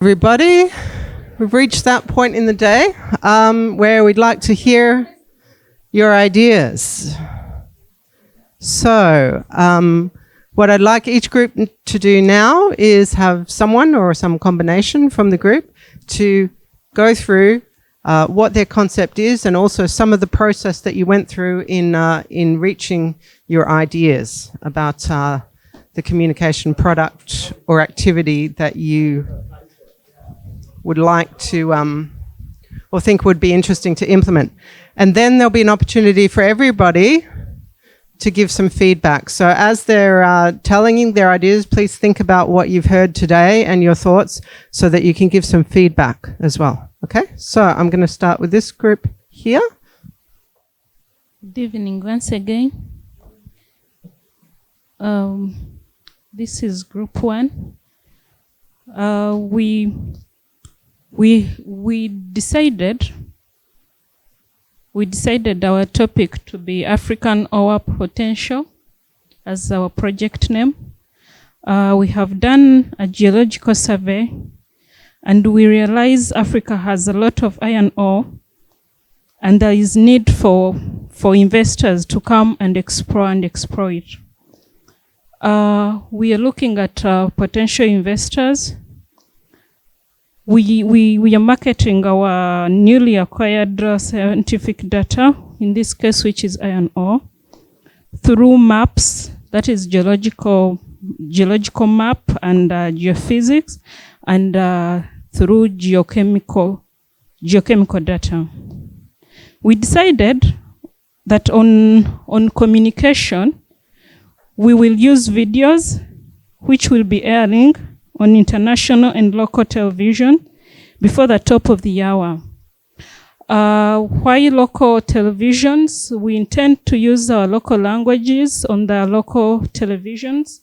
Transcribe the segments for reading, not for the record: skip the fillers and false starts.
everybody. We've reached that point in the day where we'd like to hear your ideas. So what I'd like each group to do now is have someone or some combination from the group to go through what their concept is and also some of the process that you went through in reaching your ideas about the communication product or activity that you would like to or think would be interesting to implement. And then there'll be an opportunity for everybody to give some feedback. So as they're telling you their ideas, please think about what you've heard today and your thoughts so that you can give some feedback as well. Okay, so I'm going to start with this group here. Good evening once again. This is group 1. We decided our topic to be African Ore Potential as our project name. We have done a geological survey and we realize Africa has a lot of iron ore and there is need for investors to come and explore and exploit. We are looking at potential investors. We are marketing our newly acquired scientific data, in this case which is iron ore, through maps, that is geological map and geophysics, and through geochemical data. We decided that on communication, we will use videos which will be airing on international and local television before the top of the hour. While local televisions, we intend to use our local languages on the local televisions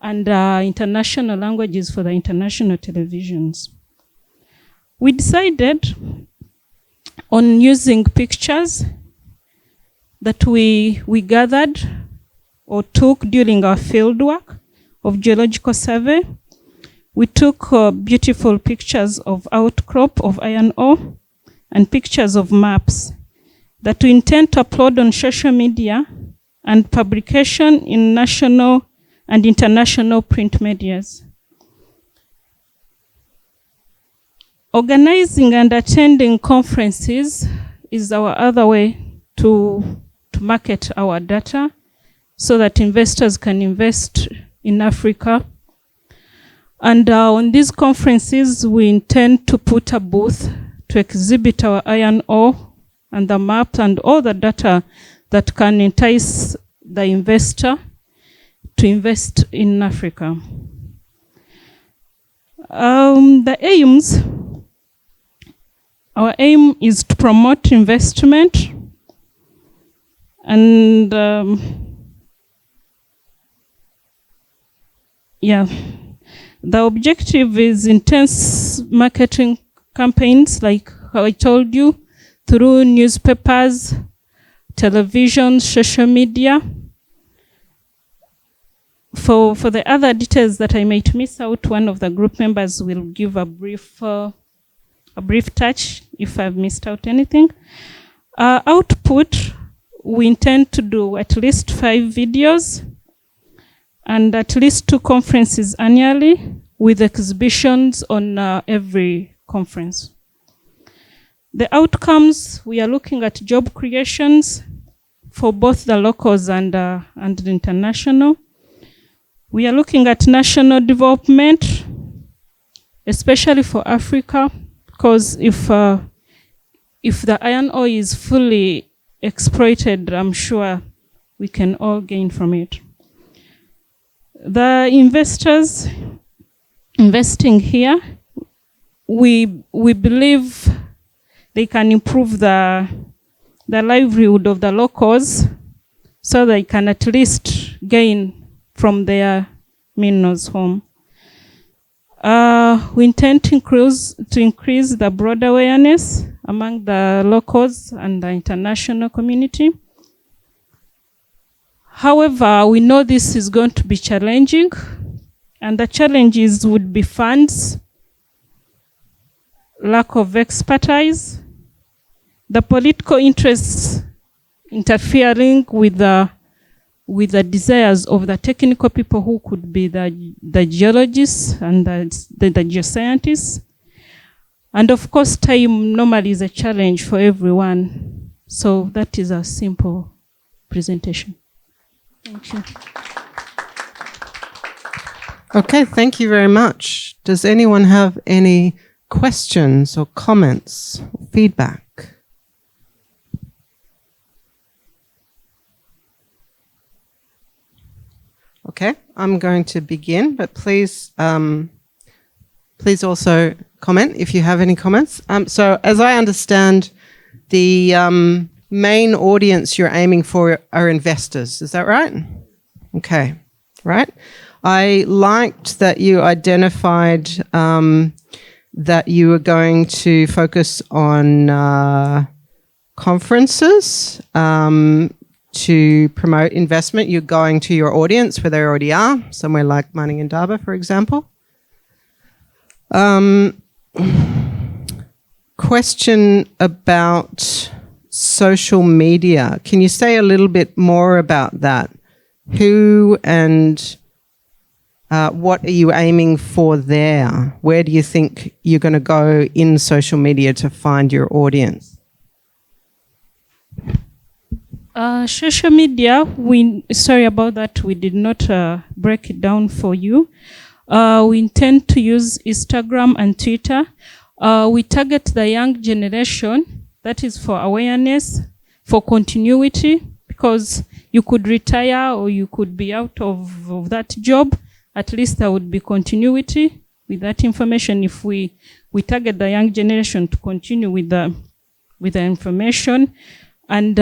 and international languages for the international televisions. We decided on using pictures that we gathered or took during our fieldwork of geological survey. We took beautiful pictures of outcrop of iron ore and pictures of maps that we intend to upload on social media and publication in national and international print medias. Organizing and attending conferences is our other way to market our data so that investors can invest in Africa. And on these conferences, we intend to put a booth to exhibit our iron ore and the map and all the data that can entice the investor to invest in Africa. The aims, our aim is to promote investment and the objective is intense marketing campaigns, like how I told you, through newspapers, television, social media. For the other details that I might miss out, one of the group members will give a brief touch if I've missed out anything. Output, we intend to do at least 5 videos and at least 2 conferences annually with exhibitions on every conference. The outcomes, we are looking at job creations for both the locals and the international. We are looking at national development, especially for Africa, because if the iron ore is fully exploited, I'm sure we can all gain from it. The investors investing here, we believe they can improve the livelihood of the locals so they can at least gain from their minerals home. We intend to increase the broad awareness among the locals and the international community. However, we know this is going to be challenging, and the challenges would be funds, lack of expertise, the political interests interfering with the desires of the technical people who could be the geologists and the geoscientists. And of course, time normally is a challenge for everyone. So that is a simple presentation. Thank you. Okay, thank you very much. Does anyone have any questions or comments or feedback? Okay, I'm going to begin, but please also comment if you have any comments. So as I understand, the main audience you're aiming for are investors. Is that right? Okay, right. I liked that you identified that you were going to focus on conferences to promote investment. You're going to your audience where they already are, somewhere like Mining Indaba, for example. Question about social media. Can you say a little bit more about that? Who and what are you aiming for there? Where do you think you're going to go in social media to find your audience? Social media, sorry about that, we did not break it down for you. We intend to use Instagram and Twitter. We target the young generation, that is for awareness, for continuity, because you could retire or you could be out of that job. At least there would be continuity with that information if we target the young generation to continue with the information. And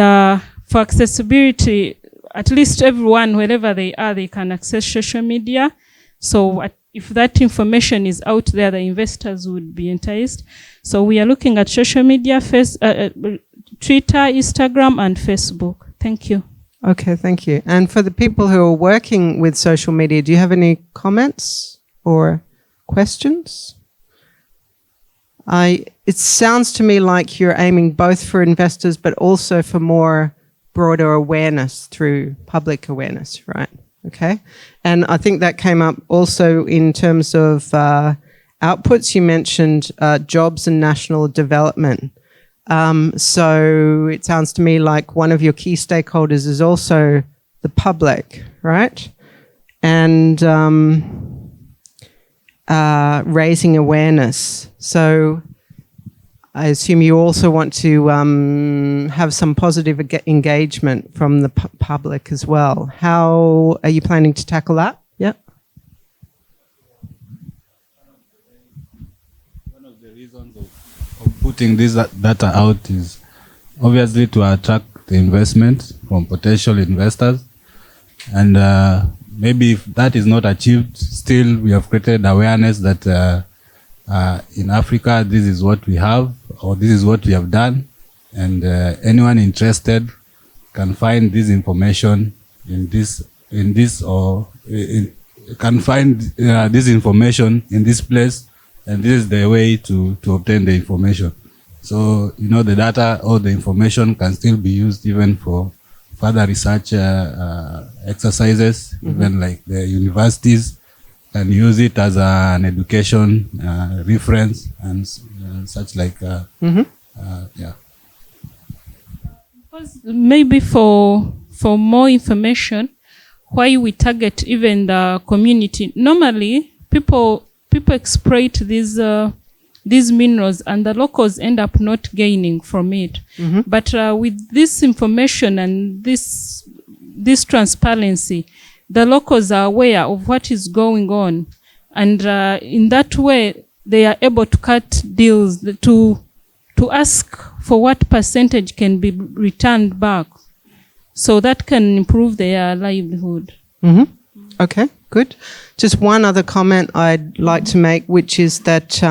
for accessibility, at least everyone, wherever they are, they can access social media. So if that information is out there, the investors would be enticed. So we are looking at social media, Twitter, Instagram, and Facebook. Thank you. Okay, thank you. And for the people who are working with social media, do you have any comments or questions? It sounds to me like you're aiming both for investors, but also for more broader awareness through public awareness, right? Okay. And I think that came up also in terms of outputs. You mentioned jobs and national development. So it sounds to me like one of your key stakeholders is also the public, right? And raising awareness. So I assume you also want to have some positive engagement from the public as well. How are you planning to tackle that? Yeah. One of the reasons of putting this data out is obviously to attract the investment from potential investors. And maybe if that is not achieved, still we have created awareness that in Africa, this is what we have, or this is what we have done, and anyone interested can find this information can find this information in this place, and this is the way to obtain the information. So, the data or the information can still be used even for further research exercises, even like the universities can use it as an education reference and such like. Yeah. Maybe for more information, why we target even the community. Normally, people exploit these minerals, and the locals end up not gaining from it. But with this information and this transparency, the locals are aware of what is going on, and in that way they are able to cut deals to ask for what percentage can be returned back, so that can improve their livelihood. Okay, good. Just one other comment I'd like to make, which is that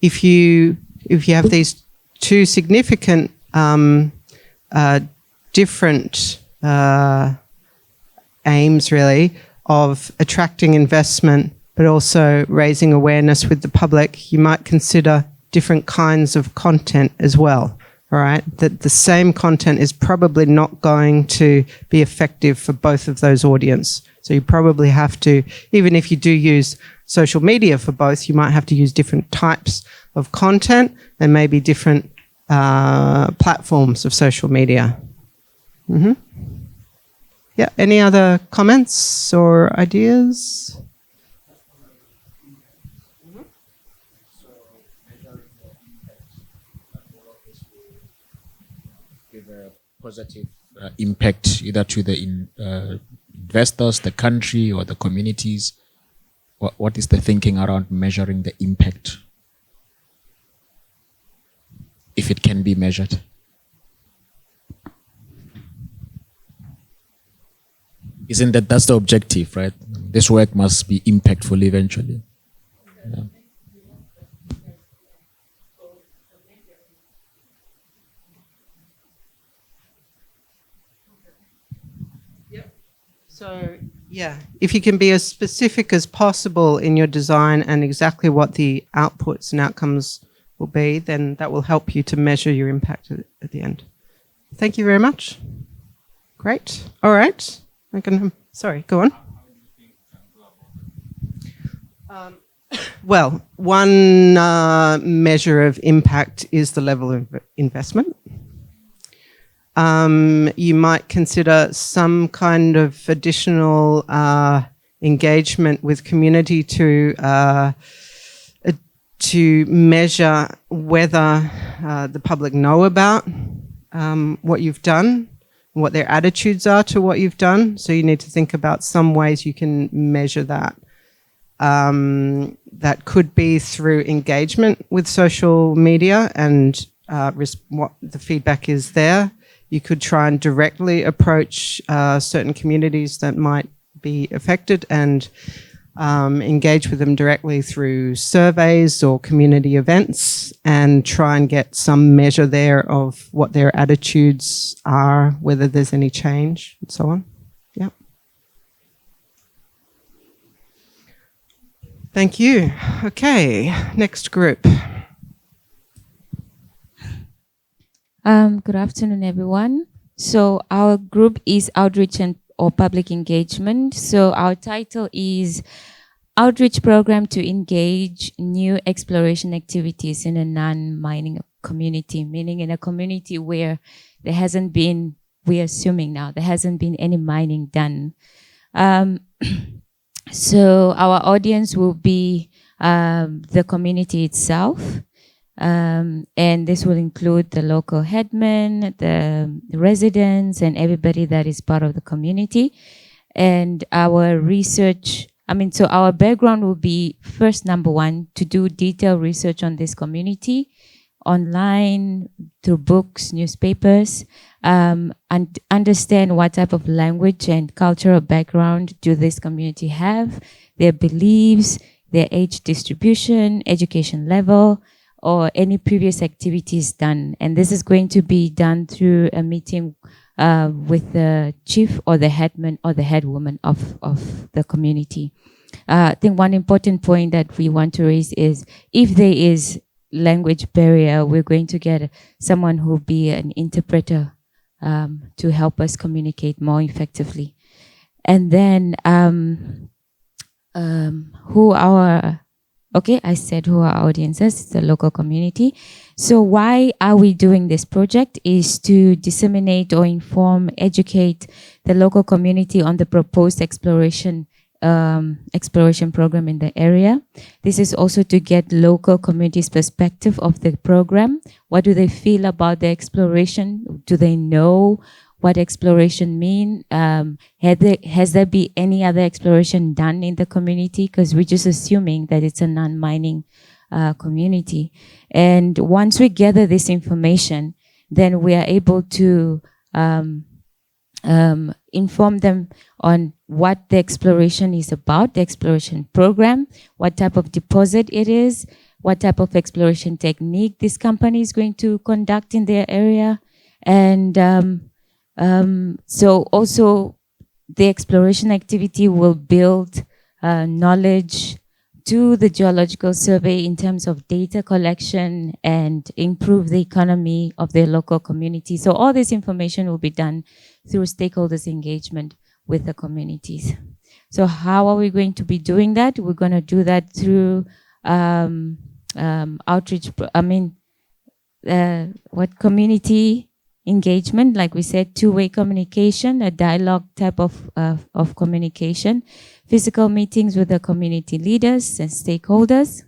if you have these two significant different aims really of attracting investment but also raising awareness with the public, you might consider different kinds of content as well. All right, that the same content is probably not going to be effective for both of those audience. So you probably have to, even if you do use social media for both, you might have to use different types of content and maybe different platforms of social media. Mm-hmm. Yeah, any other comments or ideas? Give a positive impact either to the investors, the country, or the communities. What is the thinking around measuring the impact, if it can be measured? Isn't that's the objective, right? This work must be impactful eventually. Yeah. So, yeah, if you can be as specific as possible in your design and exactly what the outputs and outcomes will be, then that will help you to measure your impact at the end. Thank you very much. Great. All right. Sorry, go on. Well, one measure of impact is the level of investment. You might consider some kind of additional engagement with community to measure whether the public know about what you've done, what their attitudes are to what you've done. So you need to think about some ways you can measure that. That could be through engagement with social media and what the feedback is there. You could try and directly approach certain communities that might be affected and engage with them directly through surveys or community events and try and get some measure there of what their attitudes are, whether there's any change and so on. Yeah. Thank you. Okay, next group. Good afternoon, everyone. So our group is Outreach or Public Engagement. So our title is Outreach Program to Engage New Exploration Activities in a Non-Mining Community, meaning in a community where there hasn't been, we're assuming now, there hasn't been any mining done. So our audience will be the community itself. And this will include the local headmen, the residents, and everybody that is part of the community. And our research, so our background will be first, number one, to do detailed research on this community, online, through books, newspapers, and understand what type of language and cultural background do this community have, their beliefs, their age distribution, education level, or any previous activities done. And this is going to be done through a meeting with the chief or the headman or the headwoman of the community. I think one important point that we want to raise is if there is language barrier, we're going to get someone who will be an interpreter to help us communicate more effectively. And then I said who our audience is, it's the local community. So why are we doing this project is to disseminate or inform, educate the local community on the proposed exploration program in the area. This is also to get local communities' perspective of the program. What do they feel about the exploration? Do they know what exploration mean? Has there been any other exploration done in the community? Because we're just assuming that it's a non-mining community. And once we gather this information, then we are able to inform them on what the exploration is about, the exploration program, what type of deposit it is, what type of exploration technique this company is going to conduct in their area. And so also the exploration activity will build knowledge, do the geological survey in terms of data collection and improve the economy of their local community. So all this information will be done through stakeholders engagement with the communities. So how are we going to be doing that? We're going to do that through outreach, community engagement, like we said, two-way communication, a dialogue type of communication, physical meetings with the community leaders and stakeholders,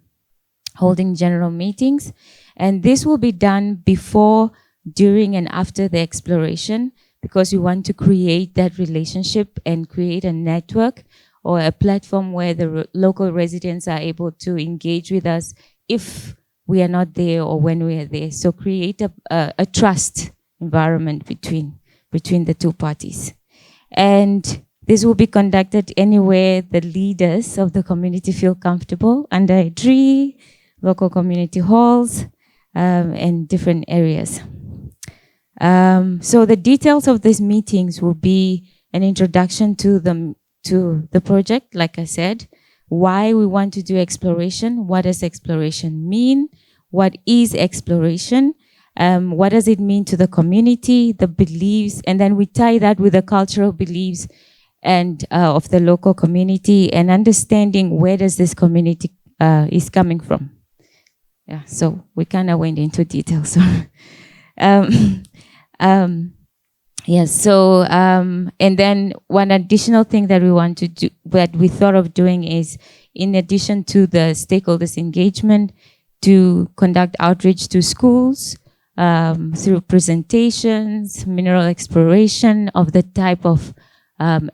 holding general meetings. And this will be done before, during, and after the exploration, because we want to create that relationship and create a network or a platform where the local residents are able to engage with us if we are not there or when we are there. So create a trust environment between the two parties. And this will be conducted anywhere the leaders of the community feel comfortable, under a tree, local community halls, and different areas. So the details of these meetings will be an introduction to the project, like I said, why we want to do exploration, what does exploration mean, what is exploration, what does it mean to the community, the beliefs, and then we tie that with the cultural beliefs and of the local community, and understanding where does this community is coming from. Yeah, so we kind of went into details. Yes, so, and then one additional thing that we want to do, that we thought of doing is, in addition to the stakeholders engagement, to conduct outreach to schools through presentations, mineral exploration of the type of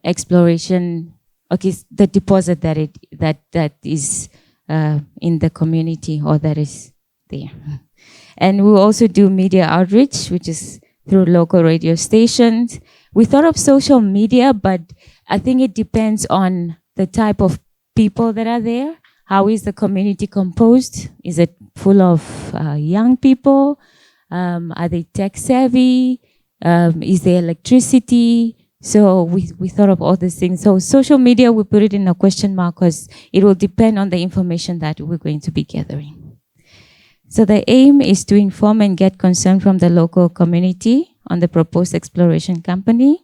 exploration, okay, the deposit that is in the community or that is there. And we'll also do media outreach, which is through local radio stations. We thought of social media, but I think it depends on the type of people that are there. How is the community composed? Is it full of young people? Are they tech savvy? Is there electricity? So we thought of all these things. So social media, we put it in a question mark because it will depend on the information that we're going to be gathering. So the aim is to inform and get concern from the local community on the proposed exploration company.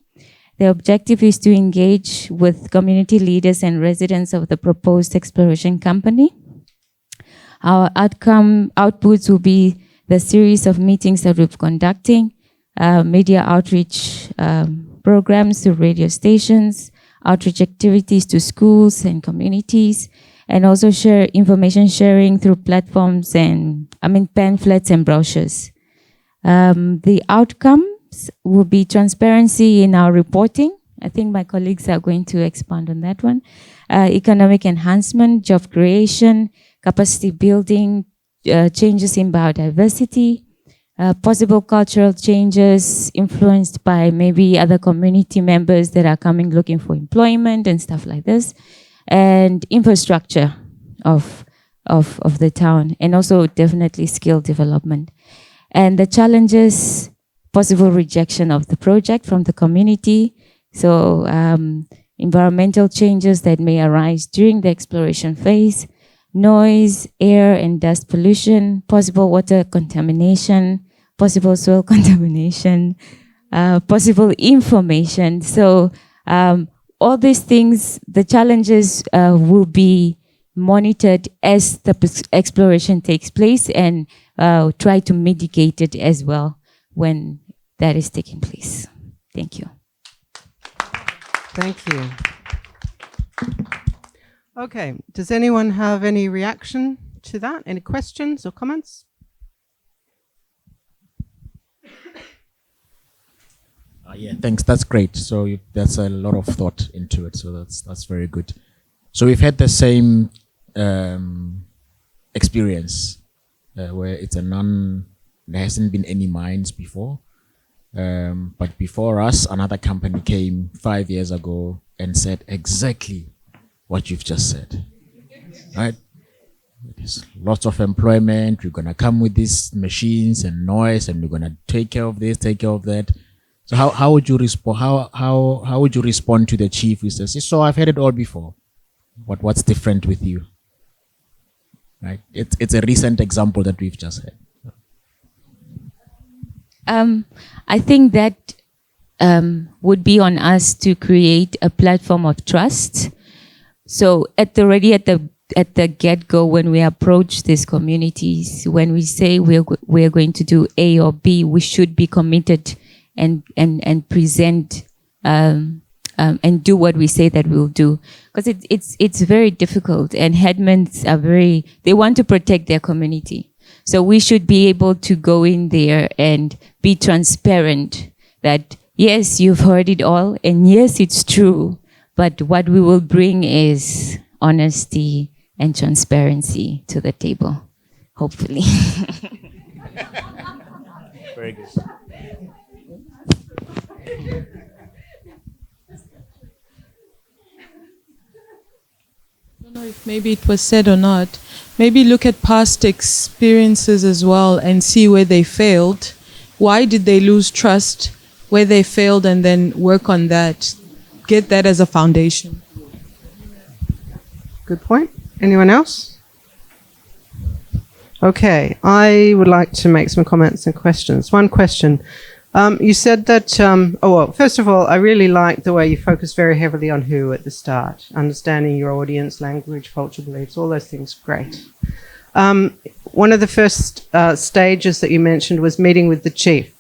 The objective is to engage with community leaders and residents of the proposed exploration company. Our outputs will be the series of meetings that we're conducting, media outreach programs to radio stations, outreach activities to schools and communities, and also information sharing through platforms and, pamphlets and brochures. The outcomes will be transparency in our reporting. I think my colleagues are going to expand on that one. Economic enhancement, job creation, capacity building, changes in biodiversity, possible cultural changes influenced by maybe other community members that are coming looking for employment and stuff like this, and infrastructure of the town, and also definitely skill development. And the challenges, possible rejection of the project from the community, so environmental changes that may arise during the exploration phase, noise, air and dust pollution, possible water contamination, possible soil contamination, possible information. So all these things, the challenges will be monitored as the exploration takes place, and try to mitigate it as well when that is taking place. Thank you. Thank you. Okay, does anyone have any reaction to that? Any questions or comments? Yeah, thanks. That's great. So that's a lot of thought into it. So that's very good. So we've had the same experience where it's there hasn't been any mines before. But before us, another company came 5 years ago and said exactly what you've just said, right? There's lots of employment. We're gonna come with these machines and noise, and we're gonna take care of this, take care of that. So how would you respond? How would you respond to the chief who says, "So I've heard it all before. What's different with you?" right? It's a recent example that we've just had. I think that would be on us to create a platform of trust. So at the get-go, when we approach these communities, when we say we're going to do A or B, we should be committed and present and do what we say that we'll do. Because it's very difficult, and headmen they want to protect their community. So we should be able to go in there and be transparent that, yes, you've heard it all, and yes, it's true, but what we will bring is honesty and transparency to the table, hopefully. Very good. I don't know if maybe it was said or not. Maybe look at past experiences as well and see where they failed. Why did they lose trust? Where they failed, and then work on that. Get that as a foundation. Good point. Anyone else? Okay, I would like to make some comments and questions. One question. You said that, first of all, I really like the way you focus very heavily on who at the start, understanding your audience, language, culture, beliefs, all those things, great. One of the first stages that you mentioned was meeting with the chief.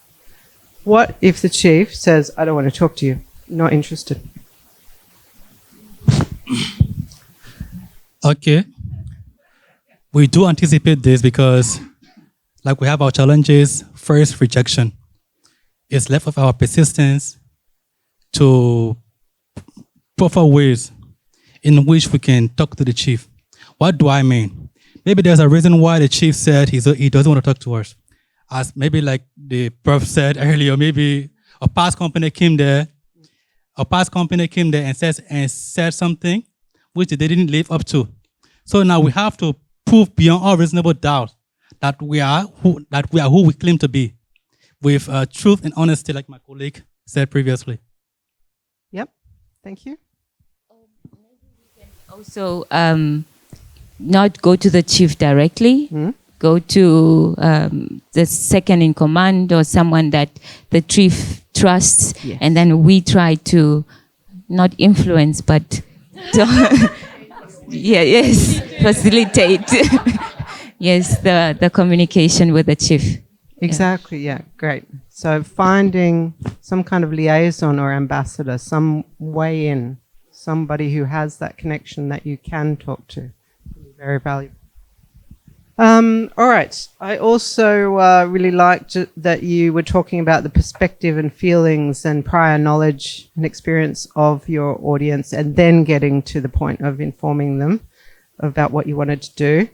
What if the chief says, I don't want to talk to you, not interested? Okay. We do anticipate this because, like, we have our challenges. First, rejection. It's left of our persistence to prefer ways in which we can talk to the chief. What do I mean? Maybe there's a reason why the chief said he doesn't want to talk to us. As maybe like the prof said earlier, maybe a past company came there and said something which they didn't live up to. So now we have to prove beyond all reasonable doubt that we are who we claim to be, with truth and honesty, like my colleague said previously. Yep. Thank you. Also, not go to the chief directly. Go to the second in command or someone that the chief trusts, yes. And then we try to not influence, but facilitate yes, the communication with the chief. Exactly, yeah, great. So finding some kind of liaison or ambassador, some way in, somebody who has that connection that you can talk to, very valuable. All right, I also really liked that you were talking about the perspective and feelings and prior knowledge and experience of your audience, and then getting to the point of informing them about what you wanted to do.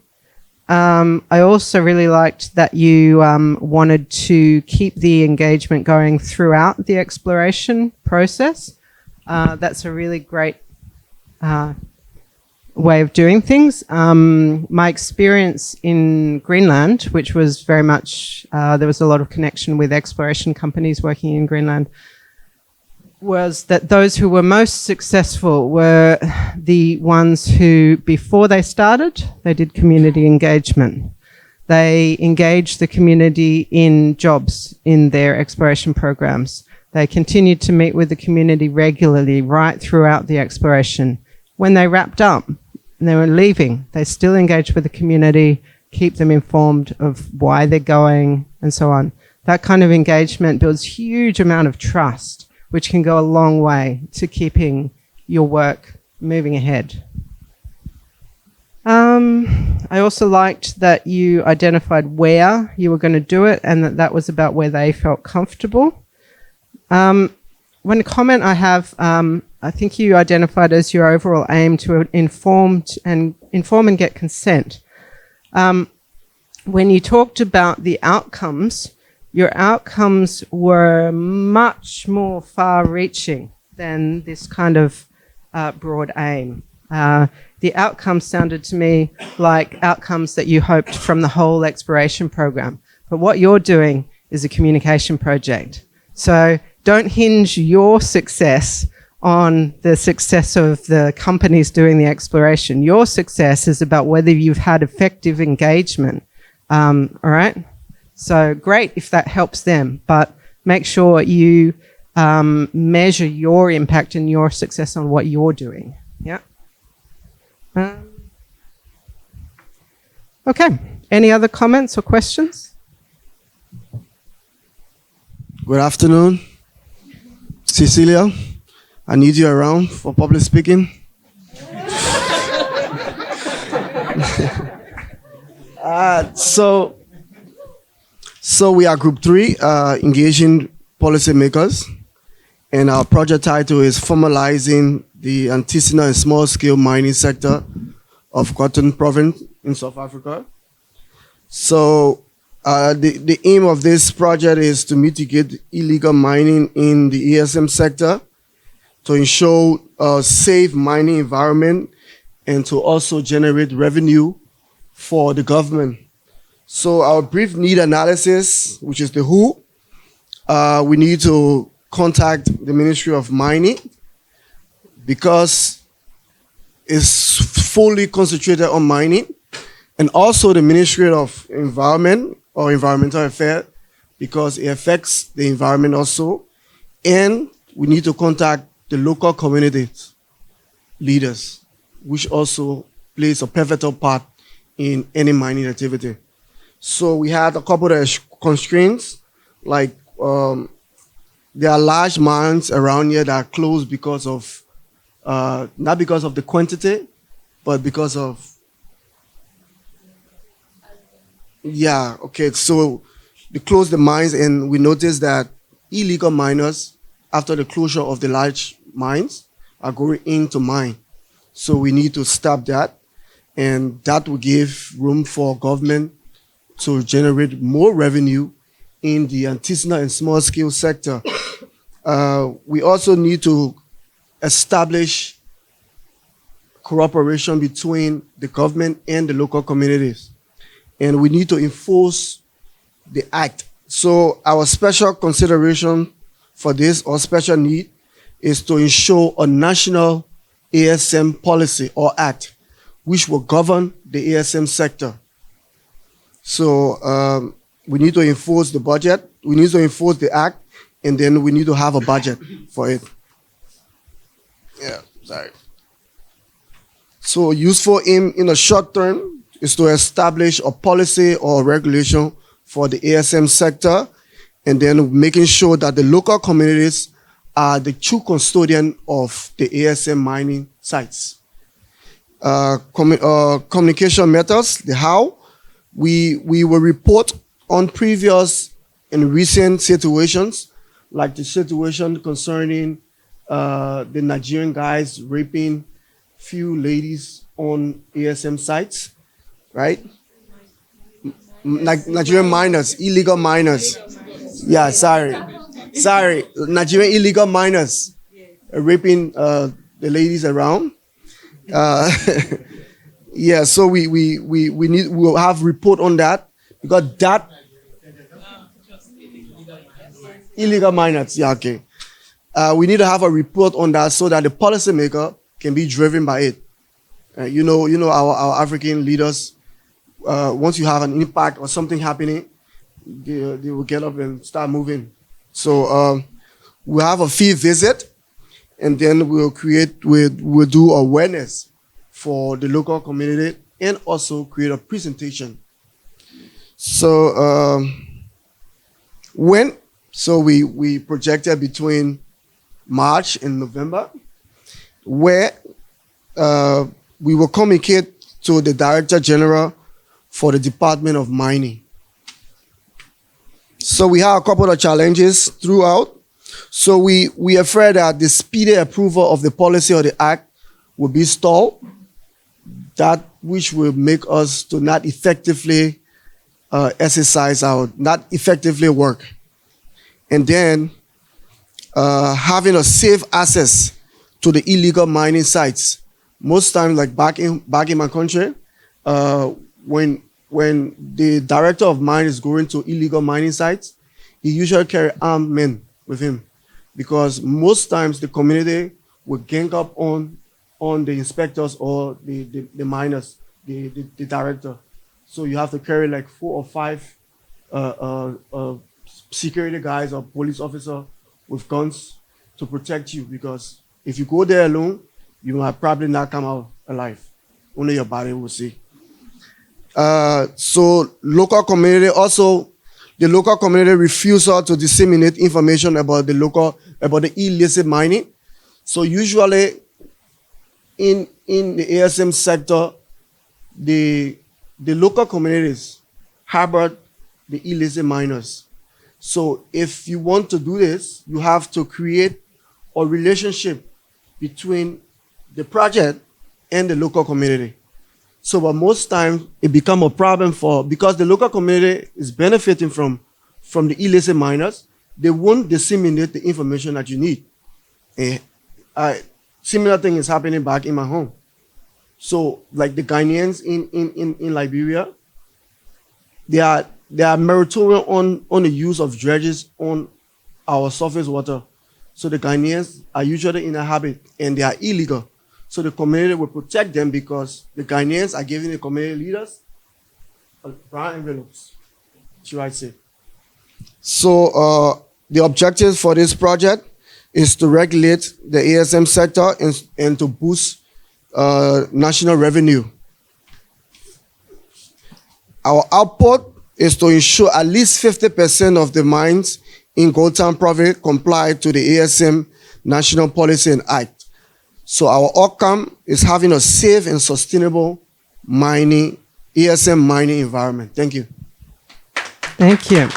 I also really liked that you wanted to keep the engagement going throughout the exploration process. That's a really great way of doing things. My experience in Greenland, which was very much, there was a lot of connection with exploration companies working in Greenland, was that those who were most successful were the ones who, before they started, they did community engagement. They engaged the community in jobs in their exploration programs. They continued to meet with the community regularly right throughout the exploration. When they wrapped up and they were leaving, they still engaged with the community, keep them informed of why they're going and so on. That kind of engagement builds huge amount of trust, which can go a long way to keeping your work moving ahead. I also liked that you identified where you were going to do it, and that was about where they felt comfortable. One comment I have, I think you identified as your overall aim to inform and get consent. When you talked about the outcomes, your outcomes were much more far-reaching than this kind of broad aim. The outcomes sounded to me like outcomes that you hoped from the whole exploration program. But what you're doing is a communication project. So don't hinge your success on the success of the companies doing the exploration. Your success is about whether you've had effective engagement. All right? So great if that helps them, but make sure you measure your impact and your success on what you're doing. Yeah. Okay. Any other comments or questions? Good afternoon. Cecilia, I need you around for public speaking. So we are group 3, engaging policymakers, and our project title is Formalizing the Artisanal and Small-Scale Mining Sector of Gauteng Province in South Africa. So the aim of this project is to mitigate illegal mining in the ASM sector, to ensure a safe mining environment, and to also generate revenue for the government. So our brief need analysis, which is the who, we need to contact the Ministry of Mining because it's fully concentrated on mining, and also the Ministry of Environment or Environmental Affairs because it affects the environment also, and we need to contact the local community leaders, which also plays a pivotal part in any mining activity. So we had a couple of constraints, like there are large mines around here that are closed because of, not because of the quantity, but because of, yeah, okay, so they closed the mines and we noticed that illegal miners, after the closure of the large mines, are going in to mine. So we need to stop that, and that will give room for government to generate more revenue in the artisanal and small-scale sector. We also need to establish cooperation between the government and the local communities. And we need to enforce the act. So our special consideration for this, or special need, is to ensure a national ASM policy or act which will govern the ASM sector. So we need to enforce the budget, we need to enforce the act, and then we need to have a budget for it. Yeah, sorry. So useful aim in the short term is to establish a policy or regulation for the ASM sector, and then making sure that the local communities are the true custodian of the ASM mining sites. Communication methods, the how, we will report on previous and recent situations, like the situation concerning the Nigerian guys raping few ladies on ASM sites, right? Nigerian miners, illegal miners. Yeah, sorry. Nigerian illegal miners raping the ladies around. Yeah, so we'll have report on that, because that illegal miners. Yeah, okay. We need to have a report on that so that the policymaker can be driven by it. You know our African leaders. Once you have an impact or something happening, they will get up and start moving. So we'll have a field visit, and then we'll do awareness for the local community, and also create a presentation. So we projected between March and November, where we will communicate to the Director General for the Department of Mining. So we have a couple of challenges throughout. So we are afraid that the speedy approval of the policy or the act will be stalled, that which will make us to not effectively not effectively work. And then having a safe access to the illegal mining sites. Most times, like back in my country, when the director of mine is going to illegal mining sites, he usually carry armed men with him, because most times the community would gang up on the inspectors or the miners, the director. So you have to carry like 4 or 5 security guys or police officer with guns to protect you, because if you go there alone, you might probably not come out alive. Only your body will see. So local community also, the local community refusal to disseminate information about the illicit mining. So usually in the ASM sector, the local communities harbor the illicit miners. So if you want to do this, you have to create a relationship between the project and the local community. So but most times it becomes a problem because the local community is benefiting from the illicit miners, they won't disseminate the information that you need. Similar thing is happening back in my home. So like the Ghanaians in Liberia, they are meritorious on the use of dredges on our surface water. So the Ghanaians are usually in a habit and they are illegal. So the community will protect them because the Ghanaians are giving the community leaders brown envelopes, should I say. So the objective for this project is to regulate the ASM sector and to boost national revenue. Our output is to ensure at least 50% of the mines in Goldtown Province comply to the ASM National Policy and Act. So our outcome is having a safe and sustainable mining, ASM mining environment. Thank you. Thank you.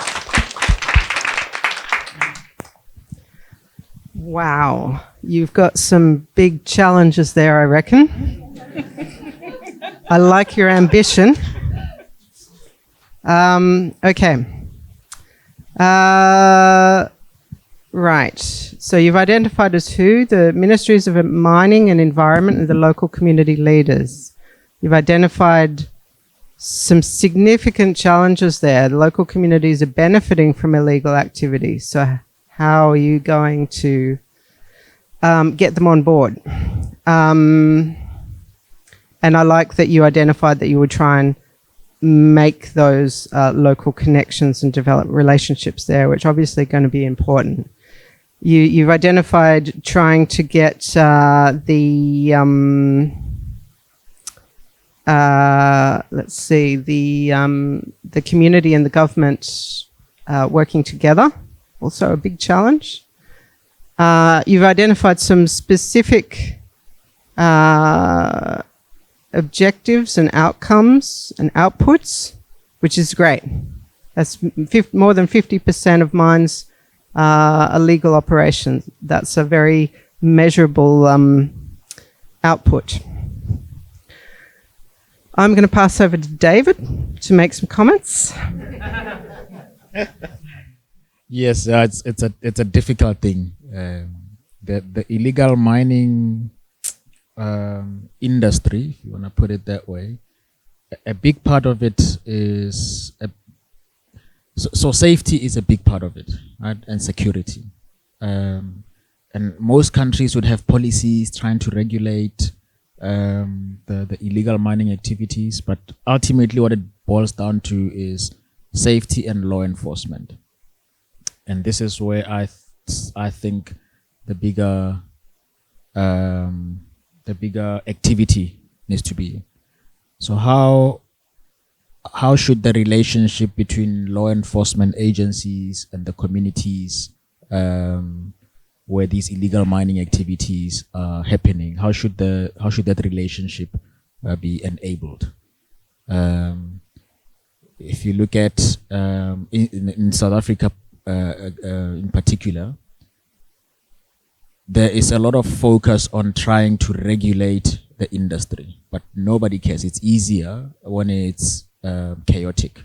Wow, you've got some big challenges there, I reckon. I like your ambition. Okay. Right. So you've identified as who? The Ministries of Mining and Environment and the local community leaders. You've identified some significant challenges there. The local communities are benefiting from illegal activity. So how are you going to get them on board? And I like that you identified that you would try and make those local connections and develop relationships there, which obviously are going to be important. You've identified trying to get the community and the government working together, also a big challenge. You've identified some specific objectives and outcomes and outputs, which is great. That's more than 50% of mines illegal operations. That's a very measurable output. I'm going to pass over to David to make some comments. Yes, it's a difficult thing. The illegal mining industry, if you want to put it that way, a big part of it is so safety is a big part of it, right? And security. And most countries would have policies trying to regulate the illegal mining activities, but ultimately what it boils down to is safety and law enforcement. And this is where I think the bigger activity needs to be. So how should the relationship between law enforcement agencies and the communities where these illegal mining activities are happening, how should that relationship be enabled? If you look at in South Africa in particular, there is a lot of focus on trying to regulate the industry, but nobody cares. It's easier when it's chaotic,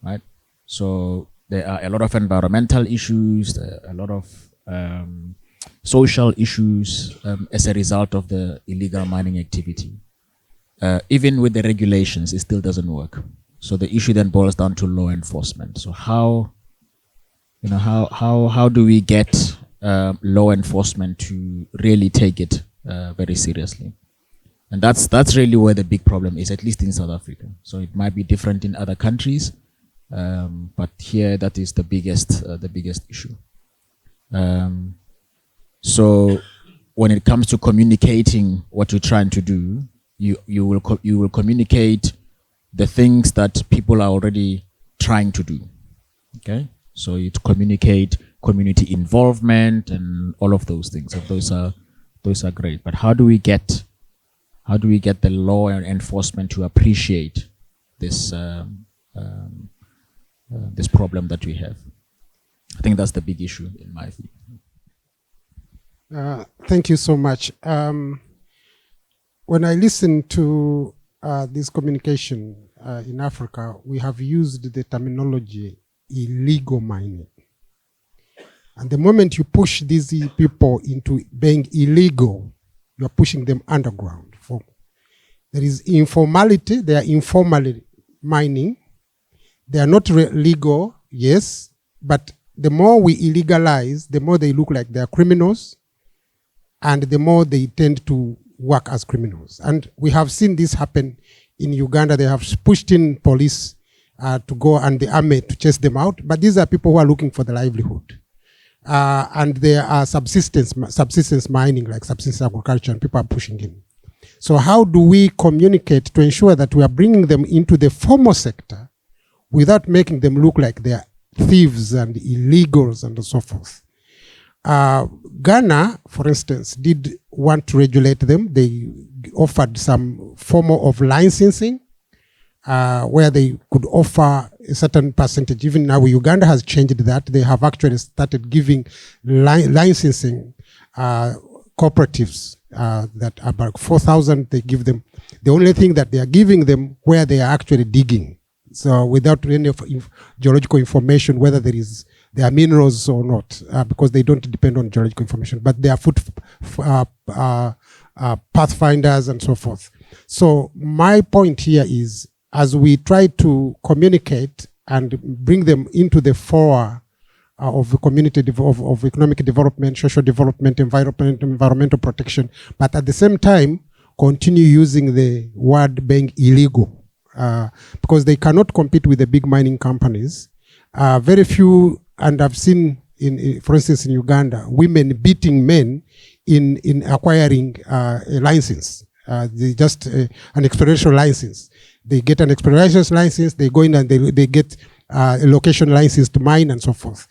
right? So there are a lot of environmental issues, a lot of social issues as a result of the illegal mining activity. Even with the regulations, it still doesn't work. So the issue then boils down to law enforcement. So how do we get law enforcement to really take it very seriously. And that's really where the big problem is, at least in South Africa. So it might be different in other countries, but here that is the biggest issue. So when it comes to communicating what you're trying to do, you will communicate the things that people are already trying to do. Okay, so you communicate community involvement and all of those things. So those are great. But how do we get the law enforcement to appreciate this this problem that we have? I think that's the big issue in my view. Thank you so much. When I listen to this communication in Africa, we have used the terminology illegal mining. And the moment you push these people into being illegal, you're pushing them underground. There is informality, they are informally mining. They are not legal, yes, but the more we illegalize, the more they look like they are criminals, and the more they tend to work as criminals. And we have seen this happen in Uganda. They have pushed in police to go and the army to chase them out, but these are people who are looking for the livelihood. And there are subsistence mining, like subsistence agriculture, and people are pushing in. So how do we communicate to ensure that we are bringing them into the formal sector without making them look like they are thieves and illegals and so forth? Ghana, for instance, did want to regulate them. They offered some form of licensing where they could offer a certain percentage. Even now, Uganda has changed that. They have actually started giving licensing cooperatives that are about 4,000. They give them. The only thing that they are giving them where they are actually digging. So without any of geological information, whether there are minerals or not, because they don't depend on geological information, but they are pathfinders and so forth. So my point here is, as we try to communicate and bring them into the fora of community of economic development, social development, environmental protection, but at the same time continue using the word being illegal, because they cannot compete with the big mining companies. Very few, and I've seen for instance in Uganda, women beating men in acquiring a license. They just an exploration license. They get an exploration license, they go in and they get a location license to mine and so forth.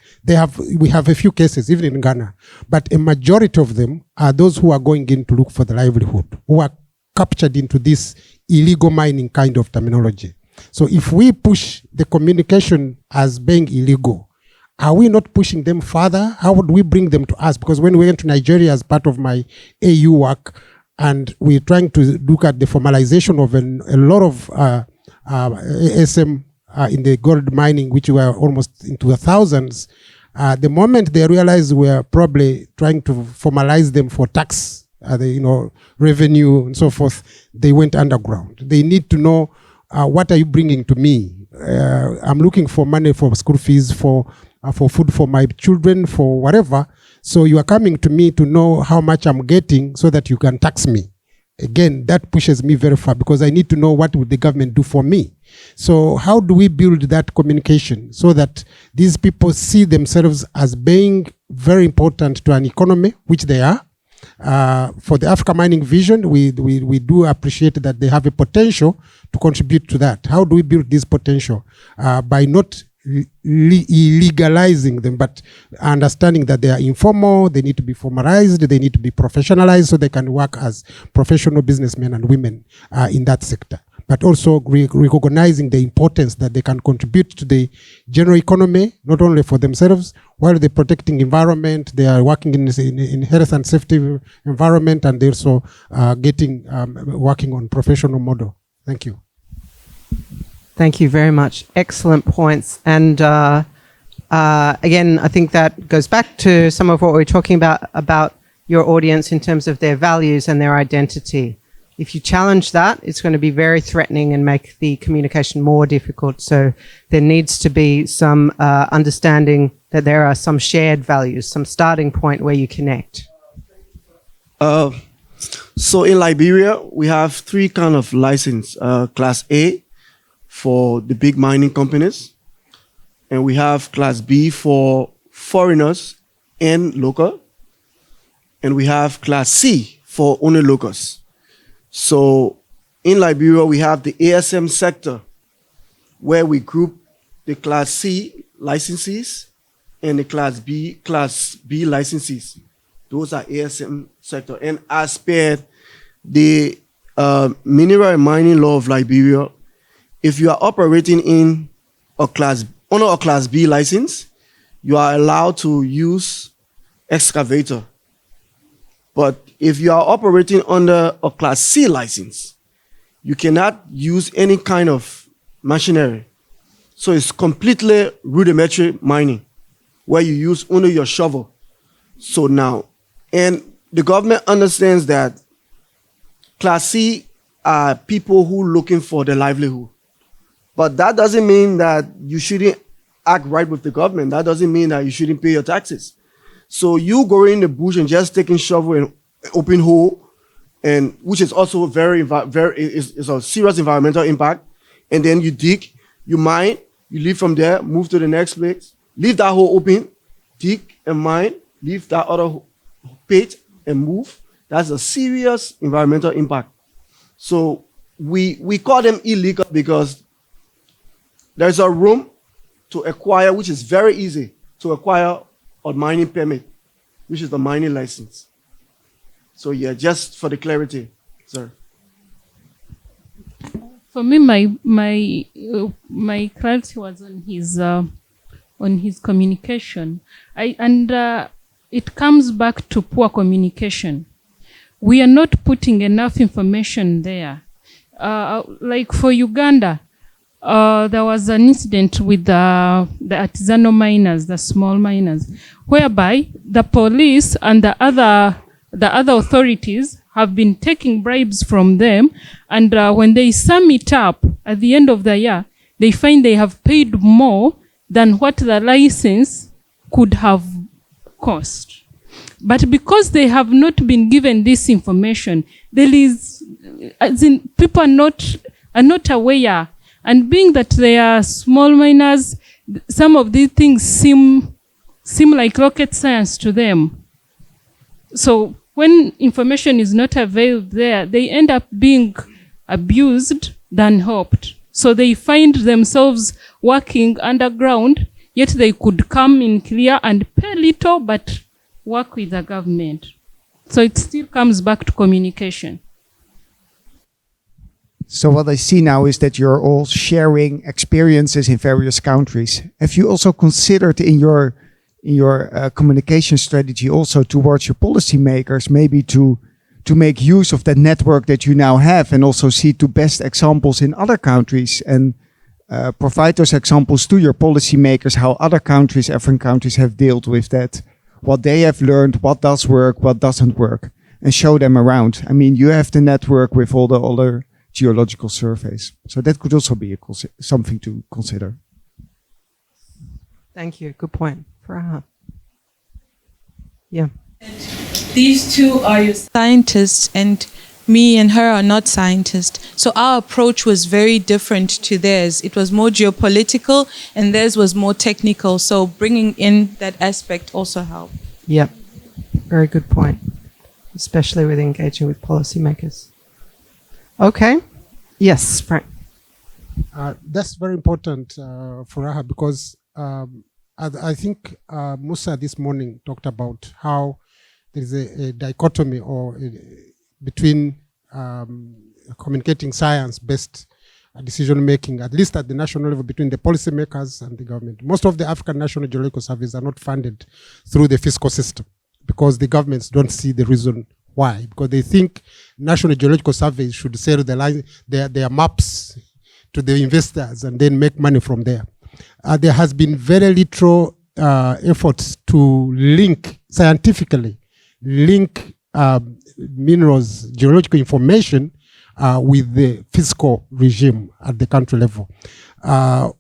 We have a few cases, even in Ghana, but a majority of them are those who are going in to look for the livelihood, who are captured into this illegal mining kind of terminology. So if we push the communication as being illegal, are we not pushing them further? How would we bring them to us? Because when we went to Nigeria as part of my AU work, and we're trying to look at the formalization of a lot of SM in the gold mining, which were almost into the thousands, the moment they realized we're probably trying to formalize them for tax, revenue and so forth, they went underground. They need to know, what are you bringing to me? I'm looking for money for school fees, for food for my children, for whatever. So you are coming to me to know how much I'm getting so that you can tax me. Again, that pushes me very far because I need to know what would the government do for me. So how do we build that communication so that these people see themselves as being very important to an economy, which they are? For the Africa Mining Vision, we do appreciate that they have a potential to contribute to that. How do we build this potential? By not legalizing them, but understanding that they are informal, they need to be formalized, they need to be professionalized so they can work as professional businessmen and women in that sector. But also recognizing the importance that they can contribute to the general economy, not only for themselves, while they're protecting environment, they are working in health and safety environment, and they're also working on professional model. Thank you. Thank you very much. Excellent points. And again, I think that goes back to some of what we were talking about your audience in terms of their values and their identity. If you challenge that, it's going to be very threatening and make the communication more difficult. So there needs to be some understanding that there are some shared values, some starting point where you connect. So in Liberia, we have 3 kind of license. Class A for the big mining companies, and we have Class B for foreigners and local, and we have Class C for only locals. So in Liberia, we have the ASM sector, where we group the Class C licensees and the Class B licensees. Those are ASM sector. And as per the mineral and mining law of Liberia, if you are operating in under a Class B license, you are allowed to use excavator. But if you are operating under a Class C license, you cannot use any kind of machinery. So it's completely rudimentary mining, where you use only your shovel. So now, and the government understands that Class C are people who are looking for their livelihood. But that doesn't mean that you shouldn't act right with the government. That doesn't mean that you shouldn't pay your taxes. So you go in the bush and just taking shovel and open hole, and which is also is a serious environmental impact. And then you dig, you mine, you leave from there, move to the next place, leave that hole open, dig and mine, leave that other pit and move. That's a serious environmental impact. So we call them illegal because there's a room to acquire, which is very easy to acquire a mining permit, which is the mining license. So yeah, just for the clarity, sir. For me, my clarity was on his communication. It comes back to poor communication. We are not putting enough information there. Like for Uganda, there was an incident with the artisanal miners, the small miners, whereby the police and the other authorities have been taking bribes from them, and when they sum it up at the end of the year, they find they have paid more than what the license could have cost. But because they have not been given this information, there is, as in, people are not aware. And being that they are small miners, some of these things seem like rocket science to them. So when information is not availed there, they end up being abused than helped. So they find themselves working underground, yet they could come in clear and pay little, but work with the government. So it still comes back to communication. So what I see now is that you're all sharing experiences in various countries. Have you also considered in your communication strategy also towards your policymakers, maybe to make use of that network that you now have and also see to best examples in other countries and provide those examples to your policymakers, how other countries, African countries have dealt with that, what they have learned, what does work, what doesn't work, and show them around. I mean, you have the network with all the other geological surveys. So that could also be something to consider. Thank you. Good point. Farah. Yeah. These two are your scientists, and me and her are not scientists. So our approach was very different to theirs. It was more geopolitical, and theirs was more technical. So bringing in that aspect also helped. Yep. Very good point, especially with engaging with policymakers. Okay. Yes, Frank. That's very important, Farah, because I think Mosa this morning talked about how there is a dichotomy between communicating science-based decision-making, at least at the national level, between the policymakers and the government. Most of the African National Geological Surveys are not funded through the fiscal system because the governments don't see the reason why. Because they think National Geological Surveys should sell their maps to the investors and then make money from there. There has been very little efforts to scientifically link minerals, geological information with the fiscal regime at the country level.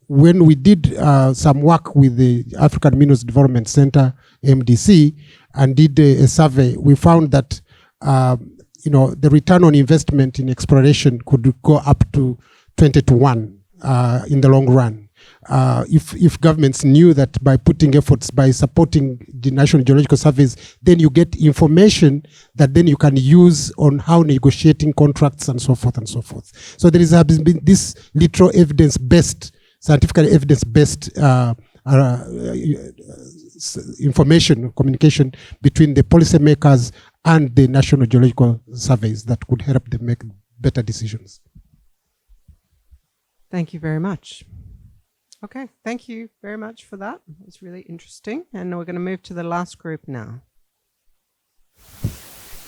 When we did some work with the African Minerals Development Center, MDC, and did a survey, we found that the return on investment in exploration could go up to 20 to 1 in the long run. If governments knew that by putting efforts, by supporting the National Geological Surveys, then you get information that then you can use on how negotiating contracts and so forth and so forth. So there has been this literal evidence-based, scientifically evidence-based information, communication between the policymakers and the National Geological Surveys that could help them make better decisions. Thank you very much. Okay, thank you very much for that. It's really interesting. And we're going to move to the last group now.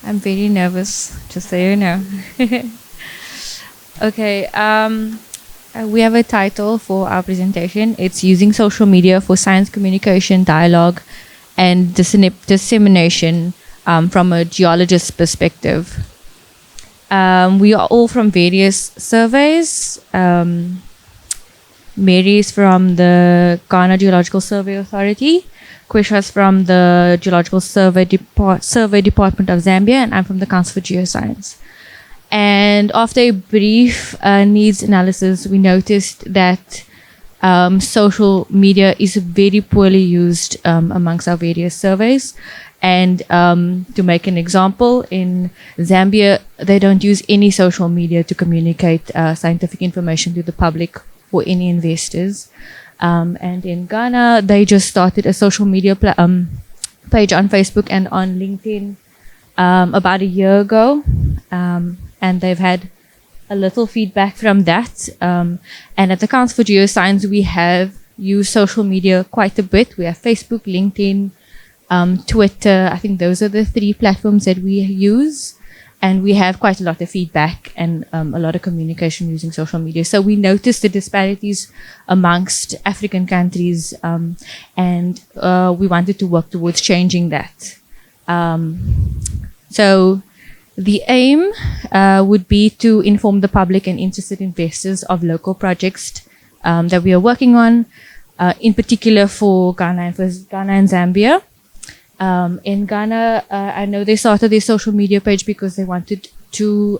I'm very nervous, just so you know. Okay, we have a title for our presentation. It's Using Social Media for Science Communication, Dialogue, and Dissemination from a Geologist's Perspective. We are all from various surveys. Mary's from the Ghana Geological Survey Authority, Quisha's from the Geological Survey Department of Zambia, and I'm from the Council for Geoscience. And after a brief needs analysis, we noticed that social media is very poorly used amongst our various surveys. And to make an example, in Zambia, they don't use any social media to communicate scientific information to the public or any investors. And in Ghana, they just started a social media page on Facebook and on LinkedIn about a year ago. And they've had a little feedback from that. And at the Council for Geoscience, we have used social media quite a bit. We have Facebook, LinkedIn, Twitter. I think those are the 3 platforms that we use. And we have quite a lot of feedback and a lot of communication using social media. So we noticed the disparities amongst African countries, and we wanted to work towards changing that. So the aim would be to inform the public and interested investors of local projects that we are working on, in particular for Ghana and Zambia. In Ghana, I know they started their social media page because they wanted to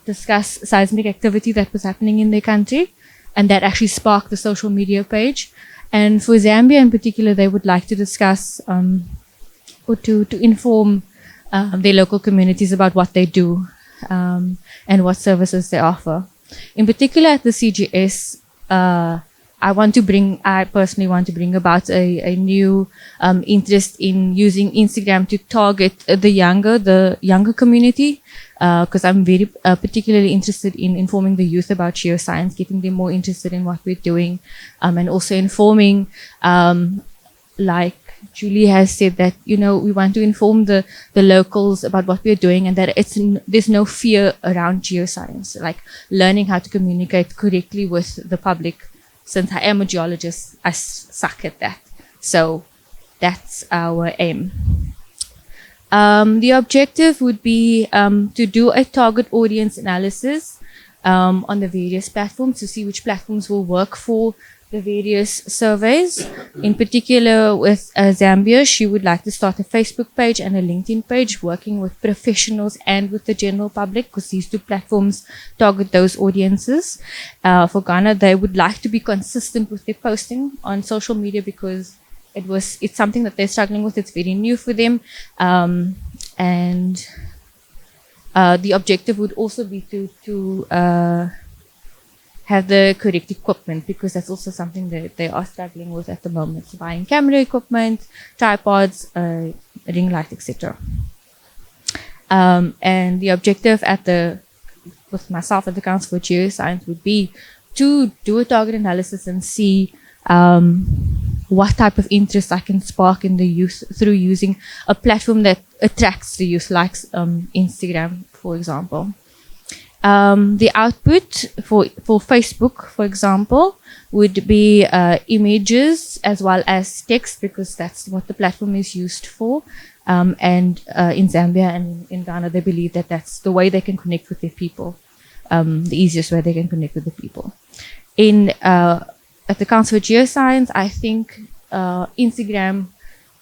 discuss seismic activity that was happening in their country, and that actually sparked the social media page. And for Zambia in particular, they would like to discuss or to inform their local communities about what they do and what services they offer. In particular at the CGS, I personally want to bring about a new interest in using Instagram to target the younger community, because I'm very particularly interested in informing the youth about geoscience, getting them more interested in what we're doing, and also informing, like Julie has said, that we want to inform the locals about what we're doing, and that there's no fear around geoscience, like learning how to communicate correctly with the public. Since I am a geologist, I suck at that. So that's our aim. The objective would be to do a target audience analysis on the various platforms to see which platforms will work for the various surveys. In particular with Zambia, she would like to start a Facebook page and a LinkedIn page working with professionals and with the general public, because these 2 platforms target those audiences. For Ghana, they would like to be consistent with their posting on social media because it's something that they're struggling with. It's very new for them. And the objective would also be to have the correct equipment, because that's also something that they are struggling with at the moment. So buying camera equipment, tripods, ring light, etc. And the objective with myself at the Council for Geoscience would be to do a target analysis and see what type of interest I can spark in the youth through using a platform that attracts the youth, like Instagram, for example. The output for Facebook, for example, would be images as well as text, because that's what the platform is used for. And in Zambia and in Ghana, they believe that that's the way they can connect with their people, the easiest way they can connect with the people. At the Council for Geoscience, I think Instagram,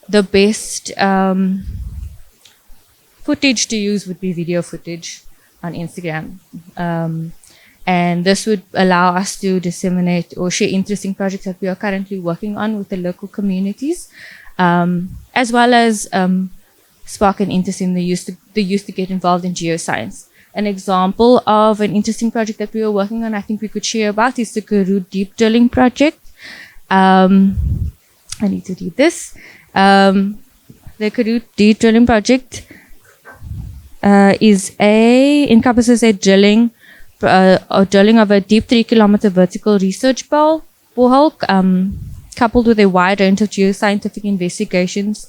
the best footage to use would be video footage on Instagram. And this would allow us to disseminate or share interesting projects that we are currently working on with the local communities, as well as spark an interest in the youth to get involved in geoscience. An example of an interesting project that we are working on, I think we could share about, is the Karoo Deep Drilling Project. I need to read this. The Karoo Deep Drilling Project encompasses a drilling of a deep 3-kilometer vertical research borehole, coupled with a wide range of geoscientific investigations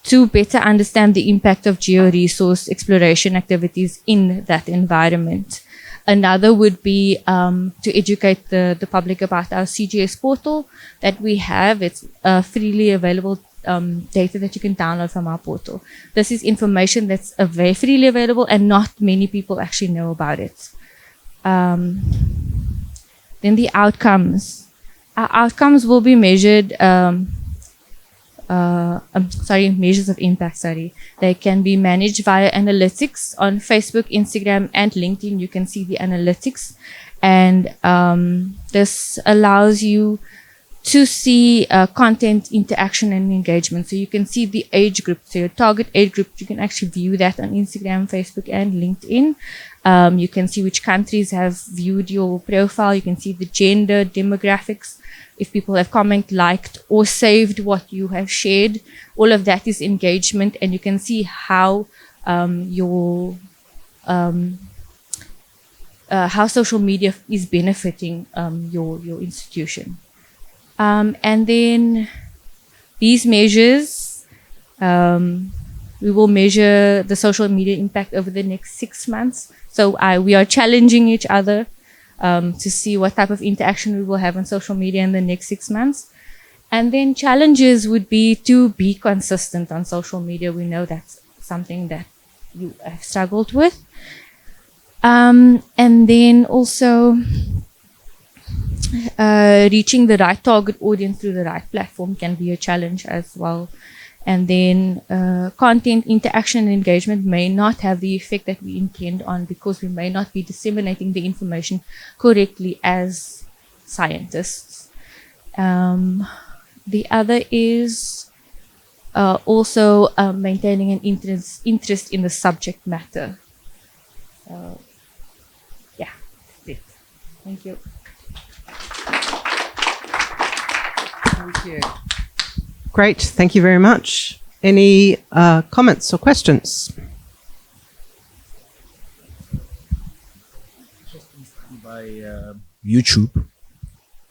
to better understand the impact of georesource exploration activities in that environment. Another would be to educate the public about our CGS portal that we have. It's freely available data that you can download from our portal. This is information that's very freely available and not many people actually know about it. Then the outcomes. Our outcomes will be measured, measures of impact, They can be managed via analytics on Facebook, Instagram, and LinkedIn. You can see the analytics. And this allows you to see content, interaction, and engagement. So you can see the age group. So your target age group, you can actually view that on Instagram, Facebook, and LinkedIn. You can see which countries have viewed your profile. You can see the gender, demographics, if people have commented, liked, or saved what you have shared. All of that is engagement, and you can see how how social media is benefiting your institution. And then these measures, we will measure the social media impact over the next 6 months. So we are challenging each other to see what type of interaction we will have on social media in the next 6 months. And then challenges would be to be consistent on social media. We know that's something that you have struggled with. And then also reaching the right target audience through the right platform can be a challenge as well. And then content, interaction, and engagement may not have the effect that we intend on because we may not be disseminating the information correctly as scientists. The other is also maintaining an interest in the subject matter. Yeah, that's it. Thank you. Thank you. Great, thank you very much. Any comments or questions? By YouTube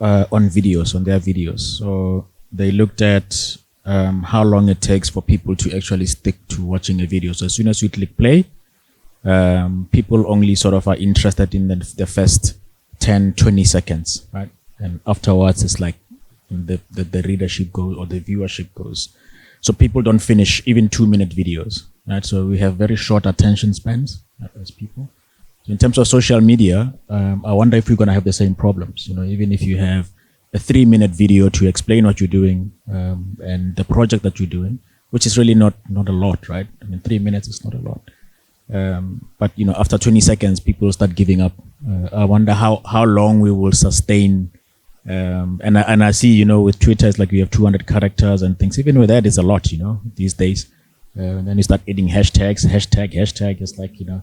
on videos, on their videos. So they looked at how long it takes for people to actually stick to watching a video. So as soon as you click play, people only sort of are interested in the first 10, 20 seconds, right? And afterwards, it's like the readership goes or the viewership goes. So people don't finish even 2-minute videos, right? So we have very short attention spans as people. So in terms of social media, I wonder if we're going to have the same problems. You know, even if you have a 3-minute video to explain what you're doing and the project that you're doing, which is really not a lot, right? I mean, 3 minutes is not a lot. But you know, after 20 seconds, people start giving up. I wonder how long we will sustain. And I see, you know, with Twitter, it's like we have 200 characters and things. Even with that, it's a lot, you know, these days. And then you start adding hashtags, hashtag. It's like, you know.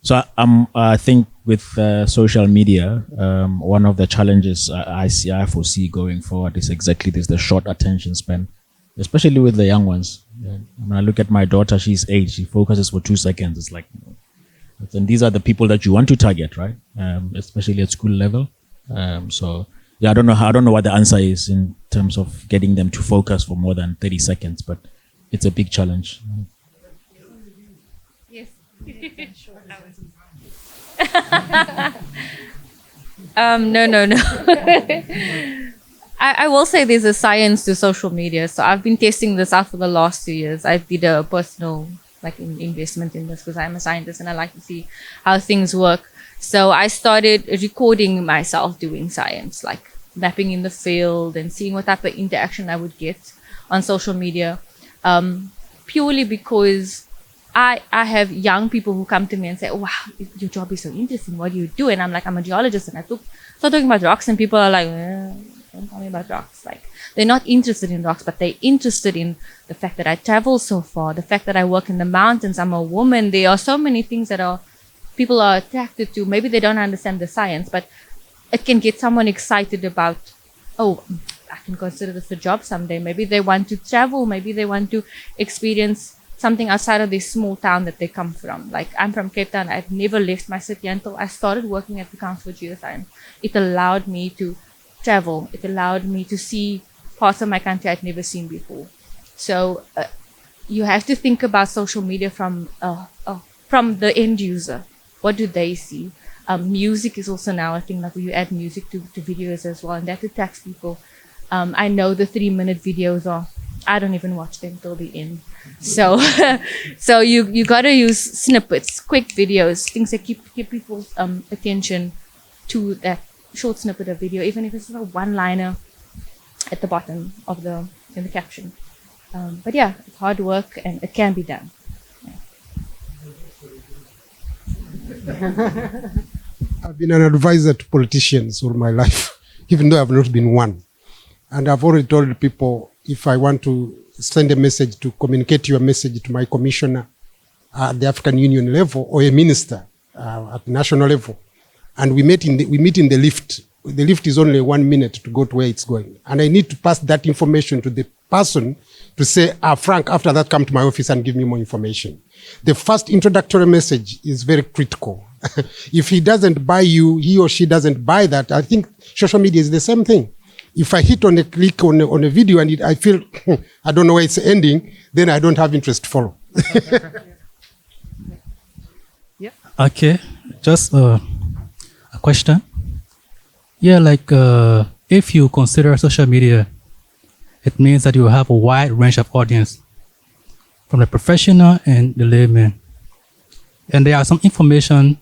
So I think with social media, one of the challenges I foresee going forward is exactly this: the short attention span, especially with the young ones. When I look at my daughter, she's 8. She focuses for 2 seconds. It's like, you know, and these are the people that you want to target, right? Especially at school level. So. Yeah, I don't know what the answer is in terms of getting them to focus for more than 30 seconds, but it's a big challenge. Yes. No. I will say there's a science to social media. So I've been testing this out for the last 2 years. I did a personal investment in this because I'm a scientist and I like to see how things work. So I started recording myself doing science, like mapping in the field and seeing what type of interaction I would get on social media, purely because I have young people who come to me and say, oh, wow, your job is so interesting. What do you do? And I'm like, I'm a geologist. And I start talking about rocks and people are like, don't tell me about rocks. Like, they're not interested in rocks, but they're interested in the fact that I travel so far, the fact that I work in the mountains, I'm a woman. There are so many things that people are attracted to. Maybe they don't understand the science, but it can get someone excited about, oh, I can consider this a job someday. Maybe they want to travel. Maybe they want to experience something outside of this small town that they come from. Like, I'm from Cape Town. I've never left my city until I started working at the Council for Geoscience. It allowed me to travel. It allowed me to see parts of my country I'd never seen before. So you have to think about social media from the end user. What do they see? Music is also now a thing, like you add music to videos as well, and that attracts people. I know the 3-minute videos I don't even watch them till the end. So so you gotta use snippets, quick videos, things that keep people's attention to that short snippet of video, even if it's a one-liner at the bottom of in the caption. But yeah, it's hard work and it can be done. I've been an advisor to politicians all my life, even though I've not been one. And I've already told people, if I want to send a message, to communicate your message to my commissioner at the African Union level or a minister at the national level, and we meet in the lift. The lift is only 1 minute to go to where it's going. And I need to pass that information to the person to say, Frank, after that, come to my office and give me more information. The first introductory message is very critical. If he or she doesn't buy that, I think social media is the same thing. If I hit on a click on a video and I feel, I don't know where it's ending, then I don't have interest to follow. Yeah. Okay, just a question. Yeah, like if you consider social media, it means that you have a wide range of audience, from the professional and the layman. And there are some information,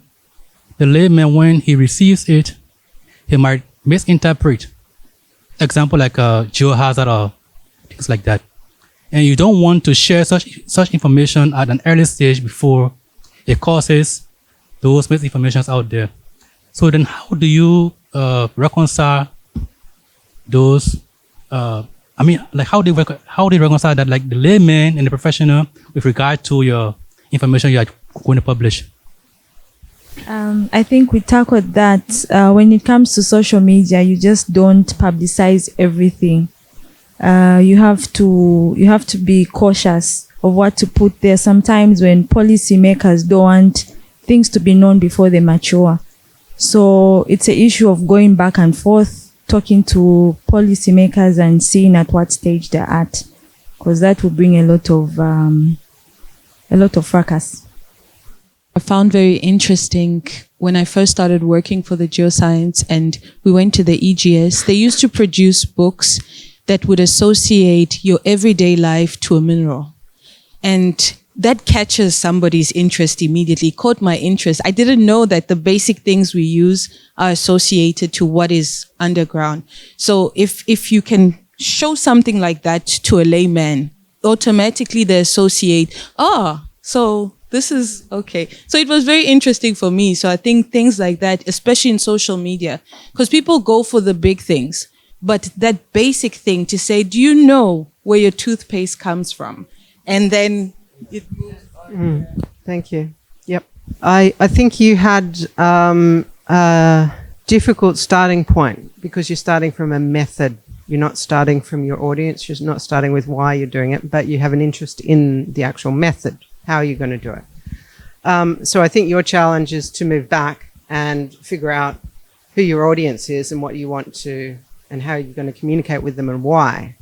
the layman, when he receives it, he might misinterpret. Example like geohazard or things like that. And you don't want to share such information at an early stage before it causes those misinformations out there. So then how do you reconcile those, how do you reconcile that, like the layman and the professional, with regard to your information you are going to publish? I think we tackled that. When it comes to social media, you just don't publicize everything. You have to be cautious of what to put there. Sometimes when policymakers don't want things to be known before they mature. So it's an issue of going back and forth, talking to policymakers and seeing at what stage they're at, because that will bring a lot of fracas. I found very interesting when I first started working for the Geoscience and we went to the EGS, they used to produce books that would associate your everyday life to a mineral. And that catches somebody's interest immediately, caught my interest. I didn't know that the basic things we use are associated to what is underground. So if you can show something like that to a layman, automatically they associate, so this is okay. So it was very interesting for me. So I think things like that, especially in social media, because people go for the big things, but that basic thing to say, do you know where your toothpaste comes from? And then it moves on. Thank you. Yep. I think you had a difficult starting point because you're starting from a method. You're not starting from your audience. You're not starting with why you're doing it, but you have an interest in the actual method. How are you going to do it? So I think your challenge is to move back and figure out who your audience is and what you want to, and how you're going to communicate with them and why.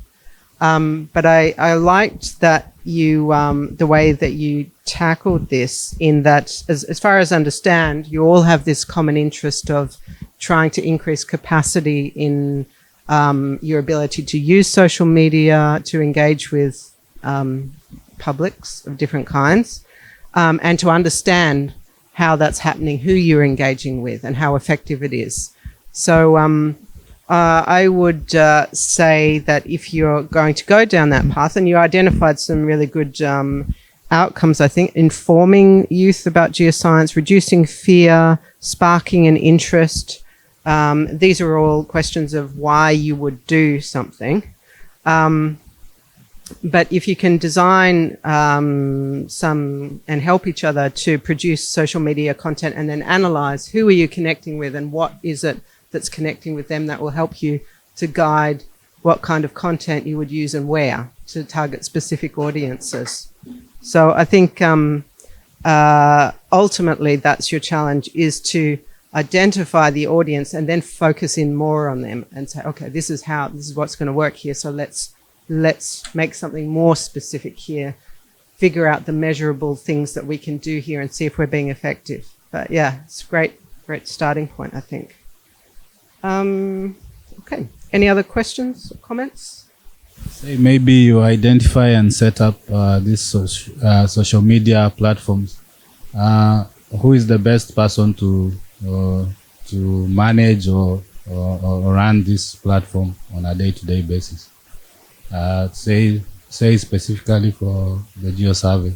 But I liked that you, the way that you tackled this, in that, as far as I understand, you all have this common interest of trying to increase capacity in your ability to use social media to engage with publics of different kinds, and to understand how that's happening, who you're engaging with, and how effective it is. So I would say that if you're going to go down that path, and you identified some really good outcomes, I think, informing youth about geoscience, reducing fear, sparking an interest. These are all questions of why you would do something. But if you can design some and help each other to produce social media content and then analyze who are you connecting with and what is it that's connecting with them, that will help you to guide what kind of content you would use and where to target specific audiences. So I think ultimately that's your challenge, is to identify the audience and then focus in more on them and say, okay, this is what's going to work here. So let's make something more specific here, figure out the measurable things that we can do here and see if we're being effective. But yeah, it's a great starting point, I think. Okay, any other questions or comments? Say maybe you identify and set up these social media platforms. Who is the best person to manage or run this platform on a day-to-day basis? Say specifically for the Geo Survey,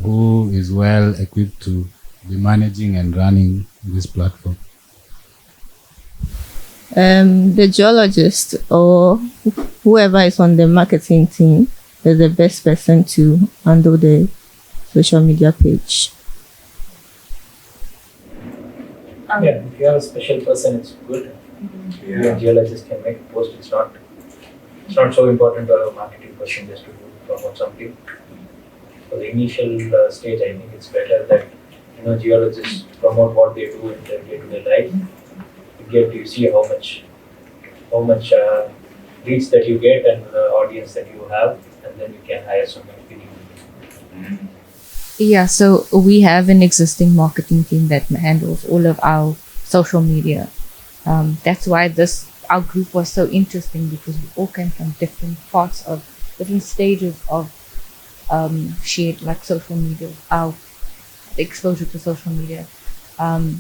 who is well equipped to be managing and running this platform? The geologist or whoever is on the marketing team is the best person to handle the social media page. Yeah, if you have a special person, it's good. Yeah. A geologist can make a post. It's not so important to have a marketing person just to promote something. For the initial stage, I think it's better that geologists promote what they do in their day-to-day life. You see how much reach that you get and the audience that you have, and then you can hire someone. Yeah, so we have an existing marketing team that handles all of our social media. That's why our group was so interesting, because we all came from different stages of shared social media, our exposure to social media.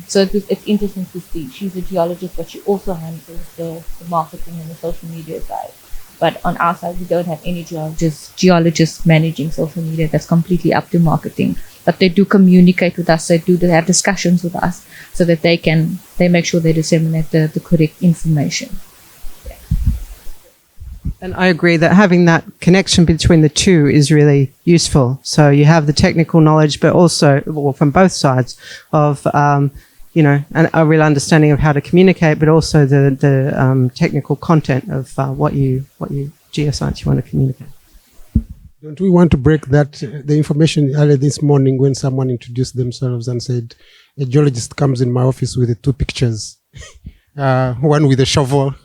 So it's interesting to see. She's a geologist, but she also handles the marketing and the social media side. But on our side, we don't have any geologists managing social media. That's completely up to marketing. But they do communicate with us. They have discussions with us so that they make sure they disseminate the correct information. Yeah. And I agree that having that connection between the two is really useful. So you have the technical knowledge, but also, from both sides of, and a real understanding of how to communicate, but also the technical content of what geoscience you want to communicate. Don't we want to break the information earlier this morning when someone introduced themselves and said, a geologist comes in my office with 2 pictures, one with a shovel.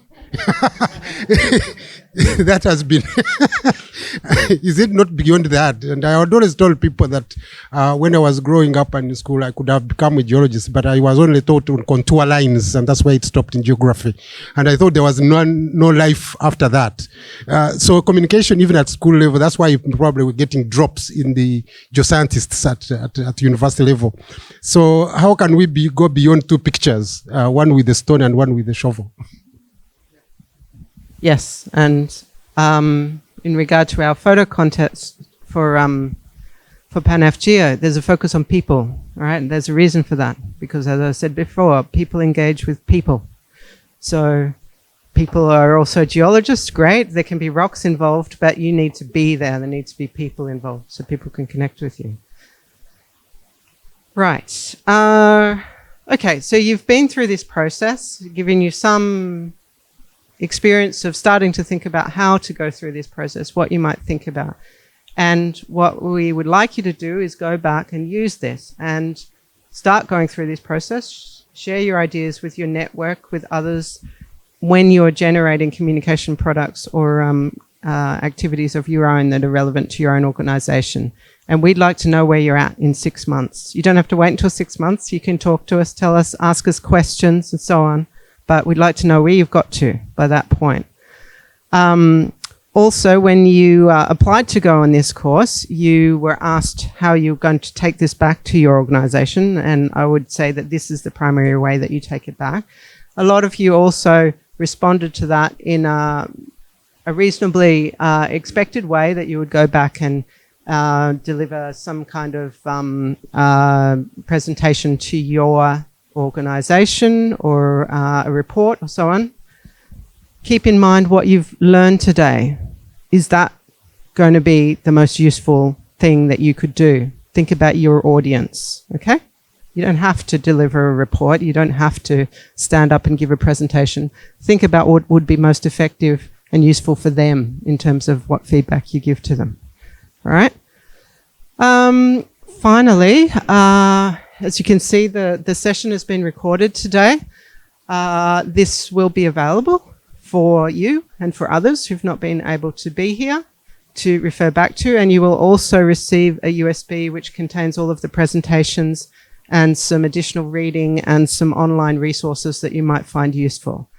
That has been is it not beyond that? And I had always told people that when I was growing up and in school, I could have become a geologist, but I was only taught on contour lines, and that's why it stopped in geography. And I thought there was no life after that. So communication, even at school level, that's why you probably were getting drops in the geoscientists at university level. So how can we go beyond 2 pictures, one with a stone and one with a shovel? Yes, and in regard to our photo contests for PanAfGeo, there's a focus on people, all right? And there's a reason for that, because as I said before, people engage with people. So people are also geologists, great. There can be rocks involved, but you need to be there. There need to be people involved so people can connect with you. Right. Okay, so you've been through this process, giving you some experience of starting to think about how to go through this process, what you might think about. And what we would like you to do is go back and use this and start going through this process, share your ideas with your network, with others, when you're generating communication products or activities of your own that are relevant to your own organization. And we'd like to know where you're at in 6 months. You don't have to wait until 6 months. You can talk to us, tell us, ask us questions and so on. but we'd like to know where you've got to by that point. Also, when you applied to go on this course, you were asked how you're going to take this back to your organization, and I would say that this is the primary way that you take it back. A lot of you also responded to that in a reasonably expected way, that you would go back and deliver some kind of presentation to your organization or a report or so on. Keep in mind what you've learned today. Is that going to be the most useful thing that you could do? Think about your audience, okay? You don't have to deliver a report. You don't have to stand up and give a presentation. Think about what would be most effective and useful for them in terms of what feedback you give to them. All right? Finally, as you can see, the session has been recorded today. This will be available for you and for others who've not been able to be here to refer back to, and you will also receive a USB which contains all of the presentations and some additional reading and some online resources that you might find useful.